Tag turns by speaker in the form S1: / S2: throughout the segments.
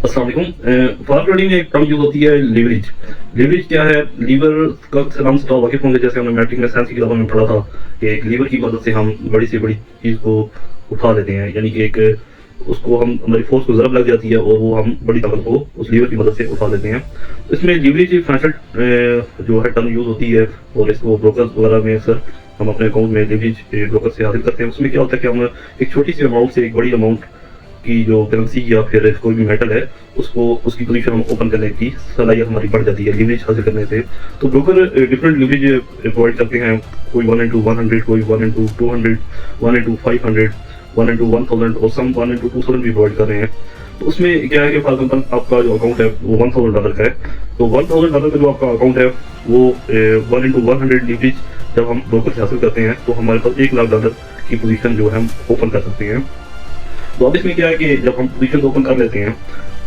S1: अस्सलाम वालेकुम। For trading में एक टर्म यूज होती है लीवरेज। लीवरेज क्या है? लीवर का नाम से तो वाकिफ होंगे, जैसे हमने मैट्रिक में साइंस की किताबों में पढ़ा था कि एक लीवर की मदद से हम बड़ी से बड़ी चीज़ को उठा लेते हैं, यानी कि एक उसको हम हमारी फोर्स को ज़रब लग जाती है और वो हम बड़ी ताकत को उस लीवर की मदद से उठा लेते हैं। तो इसमें लीवरेज फाइनेंशियल जो है टर्म यूज होती है और इसको ब्रोकर वगैरह में अक्सर हम अपने अकाउंट में लीवरेज ब्रोकर से हासिल करते हैं। उसमें क्या होता है कि हम एक छोटी सी अमाउंट से एक बड़ी अमाउंट की जो करेंसी या फिर कोई भी मेटल है उसको उसकी पोजीशन हम ओपन करने की सलाहियत हमारी बढ़ जाती है लीवरेज हासिल करने से। तो ब्रोकर डिफरेंट लीवरेज प्रोवाइड करते हैं, कोई 1 into 100, कोई 1 into 200, 1 into 500, 1 into 1000 और सम 1 into 2000 भी प्रोवाइड कर रहे हैं। तो उसमें क्या है कि फॉर एग्जाम्पल आपका जो अकाउंट है वो $1000 का है, तो $1000 का जो आपका अकाउंट है वो 1 into 100 लीवरेज जब हम ब्रोकर से हासिल करते हैं तो हमारे पास $1,00,000 की पोजीशन जो है हम ओपन कर सकते हैं। तो अब इसमें क्या है कि जब हम पोजीशन ओपन कर लेते हैं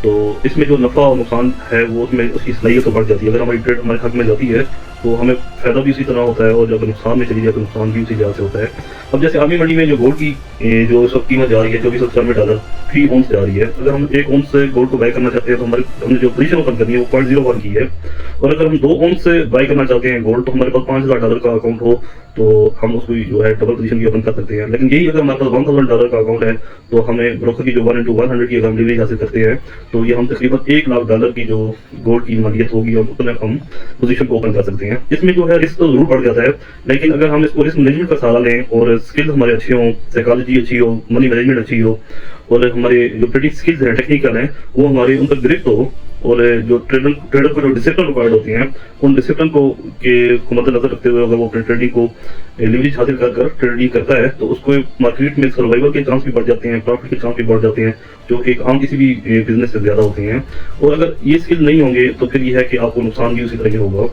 S1: तो इसमें जो नफ़ा और नुकसान है वो उसमें उसकी सलाहियत तो बढ़ जाती है। अगर हमारी ट्रेड हमारे हक में जाती है तो हमें फ़ायदा भी उसी तरह होता है, और जब नुकसान में चली जाए तो नुकसान भी उसी जगह से होता है। अब जैसे आर्मी मंडी में जो गोल्ड की जो सब कीमत जा रही है $2494 फी औंस जा रही है। अगर हम 1 औंस से गोल्ड को बाय करना चाहते हैं तो हमने जो पोजीशन ओपन करनी है वो 0.01 की है, और अगर हम 2 औंस से बाय करना चाहते हैं गोल्ड तो हमारे पास $5000 का अकाउंट हो तो हम उसको जो है डबल पोजीशन भी ओपन कर सकते हैं। लेकिन यही अगर हमारे पास $1000 का अकाउंट है तो हमें ब्रोकर की जो 1 into 100 की अगर हम लीवरेज हासिल करते हैं तो ये हम तकरीबन $1,00,000 की जो गोल्ड की मालियत होगी और उतने हम पोजीशन को ओपन कर सकते हैं। इसमें जो है रिस्क तो जरूर बढ़ जाता है, लेकिन अगर हम इसको रिस्क मैनेजमेंट का सहारा लें और स्किल्स हमारे अच्छे हों, साइकोलॉजी अच्छी हो, मनी मैनेजमेंट अच्छी हो, और हमारे जो ट्रेडिंग स्किल्स हैं टेक्निकल हैं वो हमारे उन पर गिरफ्त हो, और जो ट्रेडर को जो डिसिप्लिन रिक्वायर्ड होती हैं उन डिसिप्लिन को मद्देनजर रखते हुए अगर वो अपने ट्रेडिंग को लीवरेज हासिल कर ट्रेडिंग करता है तो उसको मार्केट में सर्वाइवल के चांस भी बढ़ जाते हैं, प्रॉफिट के चांस भी बढ़ जाते हैं, जो कि आम किसी भी बिजनेस से ज़्यादा होते हैं। और अगर ये स्किल नहीं होंगे तो फिर ये है कि आपको नुकसान भी उसी तरह ही होगा।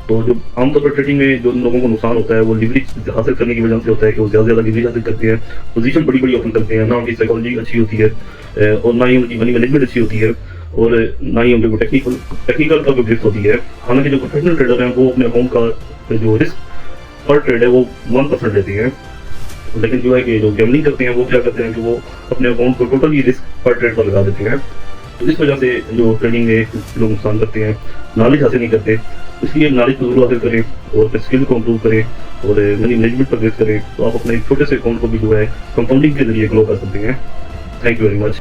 S1: तो जो आमतौर पर ट्रेडिंग में जो लोगों को नुकसान होता है वो लीवरेज हासिल करने की वजह से होता है कि वो ज़्यादा लीवरेज हासिल करते हैं, पोजीशन बड़ी बड़ी ओपन करते हैं, ना उनकी साइकोलॉजी अच्छी होती है और ना ही उनकी मनी मैनेजमेंट अच्छी होती है, और ना ही उनके टेक्निकल का गिफ्ट होती है। हालांकि जो प्रोफेशनल ट्रेडर हैं वो अपने अकाउंट का जो रिस्क पर ट्रेड है वो 1% लेते हैं, लेकिन जो है कि जो गैम्बलिंग करते हैं वो क्या करते हैं कि वो अपने अकाउंट को टोटली रिस्क पर ट्रेड पर लगा देते हैं। तो इस वजह से जो ट्रेडिंग में लोग नुकसान करते हैं, नॉलेज हासिल नहीं करते। इसलिए नॉलेज को जरूर हासिल करें और स्किल को इम्प्रूव करें और मनी मैनेजमेंट पर बेस करें, तो आप अपने एक छोटे से अकाउंट को भी जो है कंपाउंडिंग के जरिए ग्रो कर सकते हैं। Thank you very much.